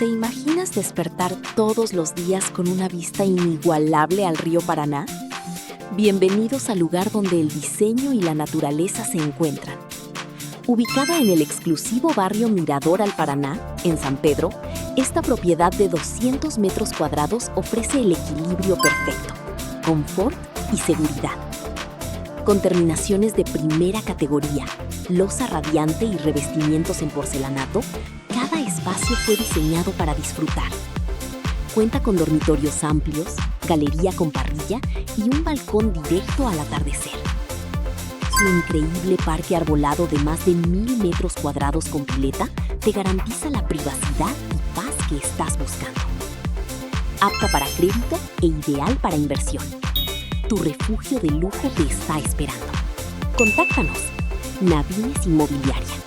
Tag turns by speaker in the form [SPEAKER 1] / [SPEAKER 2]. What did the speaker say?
[SPEAKER 1] ¿Te imaginas despertar todos los días con una vista inigualable al río Paraná? Bienvenidos al lugar donde el diseño y la naturaleza se encuentran. Ubicada en el exclusivo barrio Mirador al Paraná, en San Pedro, esta propiedad de 200 metros cuadrados ofrece el equilibrio perfecto, confort y seguridad. Con terminaciones de primera categoría, loza radiante y revestimientos en porcelanato, cada espacio fue diseñado para disfrutar. Cuenta con dormitorios amplios, galería con parrilla y un balcón directo al atardecer. Su increíble parque arbolado de más de 1000 metros cuadrados con pileta te garantiza la privacidad y paz que estás buscando. Apta para crédito e ideal para inversión. Tu refugio de lujo te está esperando. Contáctanos. Navines Inmobiliaria.